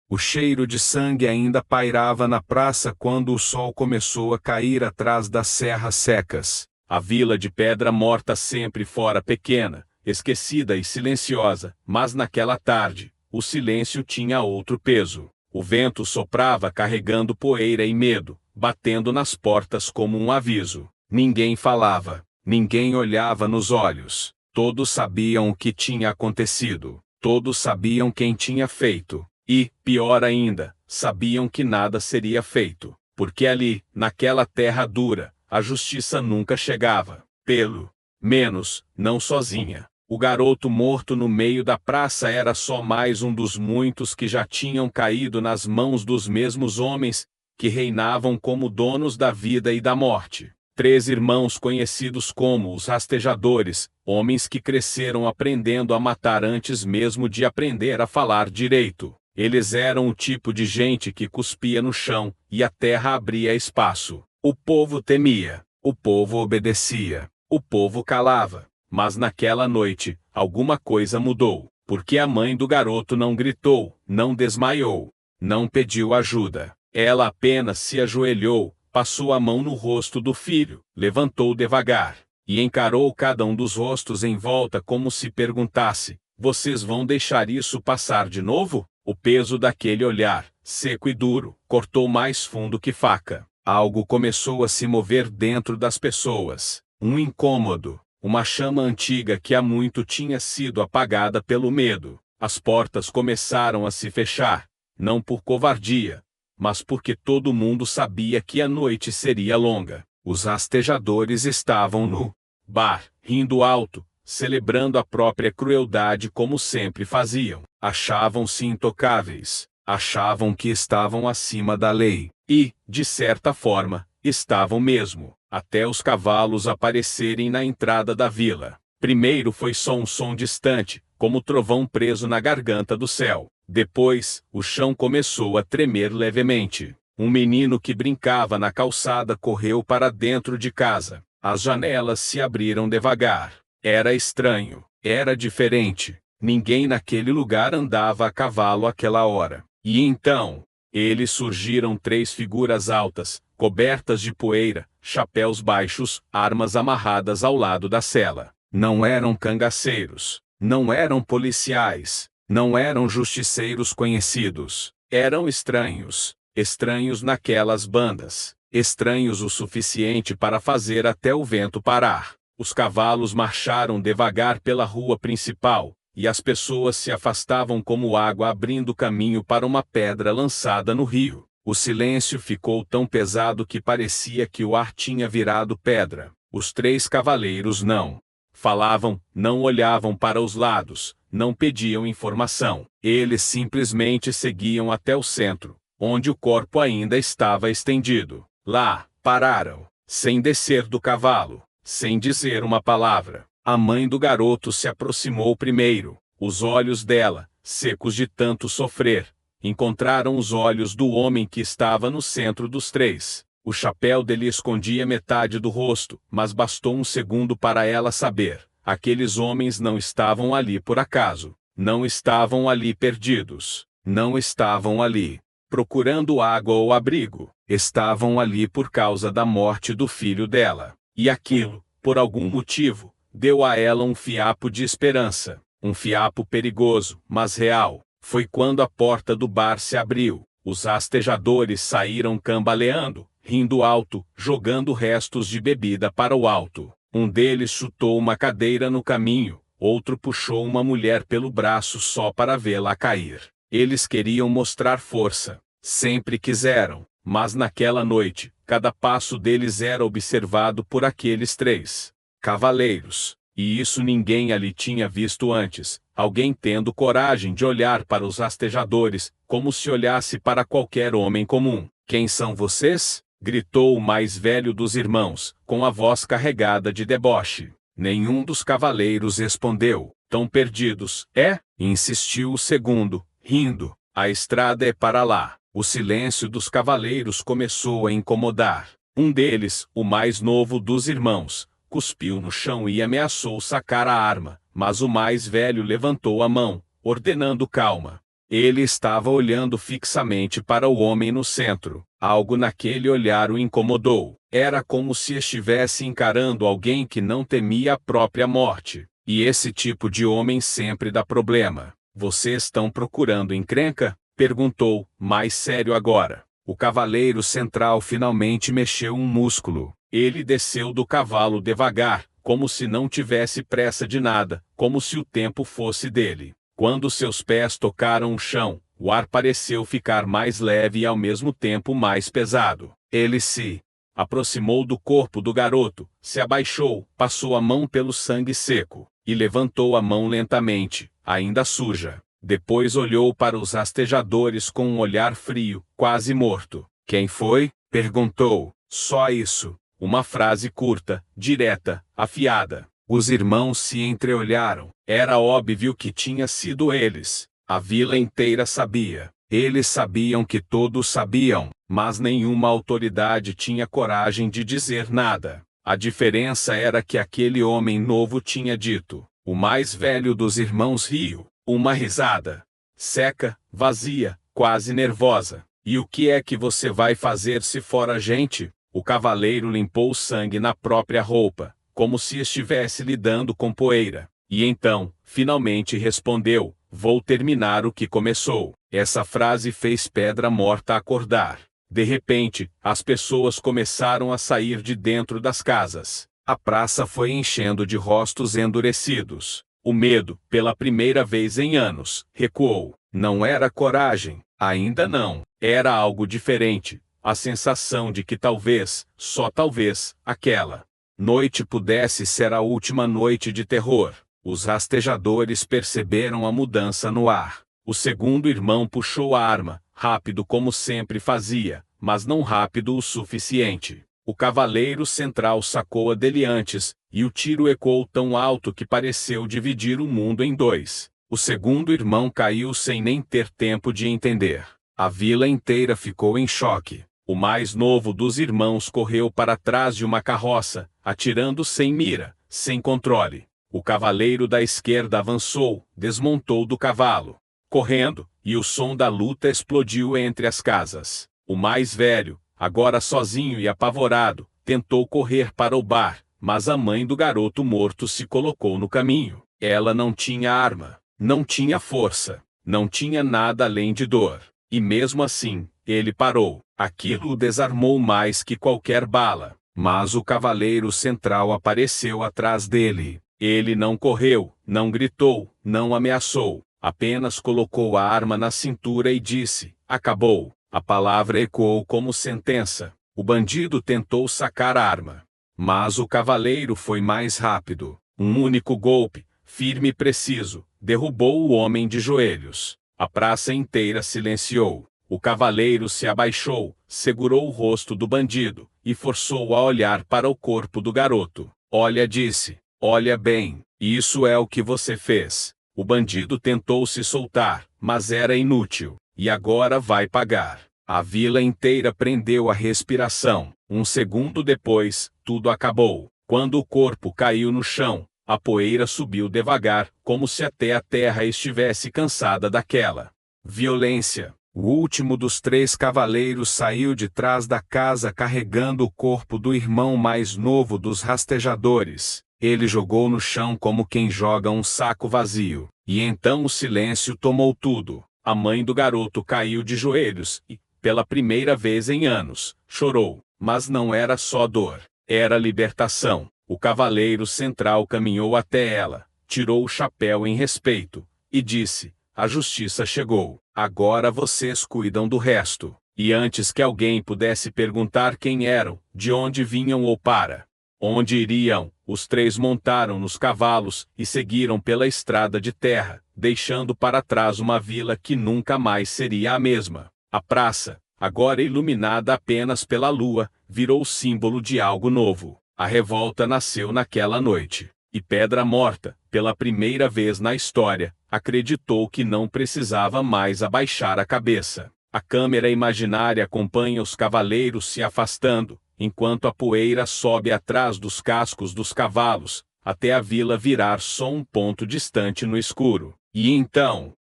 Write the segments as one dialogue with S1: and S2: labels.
S1: O cheiro de sangue ainda pairava na praça quando o sol começou a cair atrás das serras secas. A vila de Pedra Morta sempre fora pequena, esquecida e silenciosa, mas naquela tarde, o silêncio tinha outro peso. O vento soprava carregando poeira e medo, batendo nas portas como um aviso. Ninguém falava, ninguém olhava nos olhos. Todos sabiam o que tinha acontecido. Todos sabiam quem tinha feito. E, pior ainda, sabiam que nada seria feito, porque ali, naquela terra dura, a justiça nunca chegava. Pelo menos, não sozinha. O garoto morto no meio da praça era só mais um dos muitos que já tinham caído nas mãos dos mesmos homens que reinavam como donos da vida e da morte. 3 irmãos conhecidos como os rastejadores, homens que cresceram aprendendo a matar antes mesmo de aprender a falar direito. Eles eram o tipo de gente que cuspia no chão, e a terra abria espaço. O povo temia, o povo obedecia, o povo calava. Mas naquela noite, alguma coisa mudou, porque a mãe do garoto não gritou, não desmaiou, não pediu ajuda. Ela apenas se ajoelhou, passou a mão no rosto do filho, levantou devagar, e encarou cada um dos rostos em volta como se perguntasse: vocês vão deixar isso passar de novo? O peso daquele olhar, seco e duro, cortou mais fundo que faca. Algo começou a se mover dentro das pessoas. Um incômodo, uma chama antiga que há muito tinha sido apagada pelo medo. As portas começaram a se fechar, não por covardia, mas porque todo mundo sabia que a noite seria longa. Os rastejadores estavam no bar, rindo alto, celebrando a própria crueldade como sempre faziam. Achavam-se intocáveis, achavam que estavam acima da lei, e, de certa forma, estavam mesmo, até os cavalos aparecerem na entrada da vila. Primeiro foi só um som distante, como trovão preso na garganta do céu. Depois, o chão começou a tremer levemente. Um menino que brincava na calçada correu para dentro de casa. As janelas se abriram devagar. Era estranho, era diferente. Ninguém naquele lugar andava a cavalo àquela hora. E então, eles surgiram 3 figuras altas, cobertas de poeira, chapéus baixos, armas amarradas ao lado da cela. Não eram cangaceiros, não eram policiais, não eram justiceiros conhecidos. Eram estranhos, estranhos naquelas bandas, estranhos o suficiente para fazer até o vento parar. Os cavalos marcharam devagar pela rua principal, e as pessoas se afastavam como água abrindo caminho para uma pedra lançada no rio. O silêncio ficou tão pesado que parecia que o ar tinha virado pedra. Os 3 cavaleiros não falavam, não olhavam para os lados, não pediam informação. Eles simplesmente seguiam até o centro, onde o corpo ainda estava estendido. Lá, pararam, sem descer do cavalo, sem dizer uma palavra. A mãe do garoto se aproximou primeiro. Os olhos dela, secos de tanto sofrer, encontraram os olhos do homem que estava no centro dos 3. O chapéu dele escondia metade do rosto, mas bastou um segundo para ela saber. Aqueles homens não estavam ali por acaso. Não estavam ali perdidos. Não estavam ali procurando água ou abrigo. Estavam ali por causa da morte do filho dela. E aquilo, por algum motivo, deu a ela um fiapo de esperança. Um fiapo perigoso, mas real. Foi quando a porta do bar se abriu. Os rastejadores saíram cambaleando, rindo alto, jogando restos de bebida para o alto. Um deles chutou uma cadeira no caminho, outro puxou uma mulher pelo braço só para vê-la cair. Eles queriam mostrar força. Sempre quiseram, mas naquela noite, cada passo deles era observado por aqueles 3 cavaleiros. E isso ninguém ali tinha visto antes. Alguém tendo coragem de olhar para os rastejadores, como se olhasse para qualquer homem comum. Quem são vocês? Gritou o mais velho dos irmãos, com a voz carregada de deboche. Nenhum dos cavaleiros respondeu. Tão perdidos, é? Insistiu o segundo, rindo. A estrada é para lá. O silêncio dos cavaleiros começou a incomodar. Um deles, o mais novo dos irmãos, cuspiu no chão e ameaçou sacar a arma, mas o mais velho levantou a mão, ordenando calma. Ele estava olhando fixamente para o homem no centro. Algo naquele olhar o incomodou. Era como se estivesse encarando alguém que não temia a própria morte. E esse tipo de homem sempre dá problema. Vocês estão procurando encrenca? Perguntou, mais sério agora. O cavaleiro central finalmente mexeu um músculo. Ele desceu do cavalo devagar, como se não tivesse pressa de nada, como se o tempo fosse dele. Quando seus pés tocaram o chão, o ar pareceu ficar mais leve e ao mesmo tempo mais pesado. Ele se aproximou do corpo do garoto, se abaixou, passou a mão pelo sangue seco, e levantou a mão lentamente, ainda suja. Depois olhou para os rastejadores com um olhar frio, quase morto. Quem foi? Perguntou. Só isso. Uma frase curta, direta, afiada. Os irmãos se entreolharam. Era óbvio que tinha sido eles. A vila inteira sabia. Eles sabiam que todos sabiam, mas nenhuma autoridade tinha coragem de dizer nada. A diferença era que aquele homem novo tinha dito. O mais velho dos irmãos riu. Uma risada. Seca, vazia, quase nervosa. E o que é que você vai fazer se for a gente? O cavaleiro limpou o sangue na própria roupa, como se estivesse lidando com poeira. E então, finalmente respondeu, vou terminar o que começou. Essa frase fez Pedra Morta acordar. De repente, as pessoas começaram a sair de dentro das casas. A praça foi enchendo de rostos endurecidos. O medo, pela primeira vez em anos, recuou. Não era coragem, ainda não. Era algo diferente. A sensação de que talvez, só talvez, aquela noite pudesse ser a última noite de terror. Os rastejadores perceberam a mudança no ar. O segundo irmão puxou a arma, rápido como sempre fazia, mas não rápido o suficiente. O cavaleiro central sacou-a dele antes, e o tiro ecoou tão alto que pareceu dividir o mundo em dois. O segundo irmão caiu sem nem ter tempo de entender. A vila inteira ficou em choque. O mais novo dos irmãos correu para trás de uma carroça, atirando sem mira, sem controle. O cavaleiro da esquerda avançou, desmontou do cavalo, correndo, e o som da luta explodiu entre as casas. O mais velho, agora sozinho e apavorado, tentou correr para o bar, mas a mãe do garoto morto se colocou no caminho. Ela não tinha arma, não tinha força, não tinha nada além de dor. E mesmo assim, ele parou. Aquilo o desarmou mais que qualquer bala. Mas o cavaleiro central apareceu atrás dele. Ele não correu, não gritou, não ameaçou. Apenas colocou a arma na cintura e disse, acabou. A palavra ecoou como sentença. O bandido tentou sacar a arma. Mas o cavaleiro foi mais rápido. Um único golpe, firme e preciso, derrubou o homem de joelhos. A praça inteira silenciou. O cavaleiro se abaixou, segurou o rosto do bandido, e forçou-o a olhar para o corpo do garoto. Olha, disse. Olha bem, isso é o que você fez. O bandido tentou se soltar, mas era inútil. E agora vai pagar. A vila inteira prendeu a respiração. Um segundo depois, tudo acabou. Quando o corpo caiu no chão, a poeira subiu devagar, como se até a terra estivesse cansada daquela violência. O último dos três cavaleiros saiu de trás da casa carregando o corpo do irmão mais novo dos rastejadores. Ele jogou no chão como quem joga um saco vazio. E então o silêncio tomou tudo. A mãe do garoto caiu de joelhos e, pela primeira vez em anos, chorou. Mas não era só dor. Era libertação. O cavaleiro central caminhou até ela, tirou o chapéu em respeito, e disse, a justiça chegou. Agora vocês cuidam do resto. E antes que alguém pudesse perguntar quem eram, de onde vinham ou para onde iriam, os três montaram nos cavalos e seguiram pela estrada de terra, deixando para trás uma vila que nunca mais seria a mesma. A praça, agora iluminada apenas pela lua, virou símbolo de algo novo. A revolta nasceu naquela noite. E Pedra Morta, pela primeira vez na história, acreditou que não precisava mais abaixar a cabeça. A câmera imaginária acompanha os cavaleiros se afastando, enquanto a poeira sobe atrás dos cascos dos cavalos, até a vila virar só um ponto distante no escuro. E então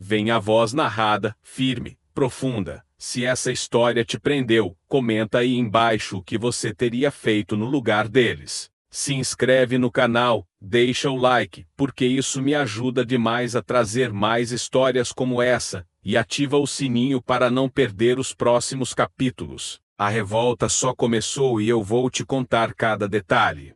S1: Vem a voz narrada, firme, profunda. Se essa história te prendeu, comenta aí embaixo o que você teria feito no lugar deles. Se inscreve no canal, deixa o like, porque isso me ajuda demais a trazer mais histórias como essa, e ativa o sininho para não perder os próximos capítulos. A revolta só começou e eu vou te contar cada detalhe.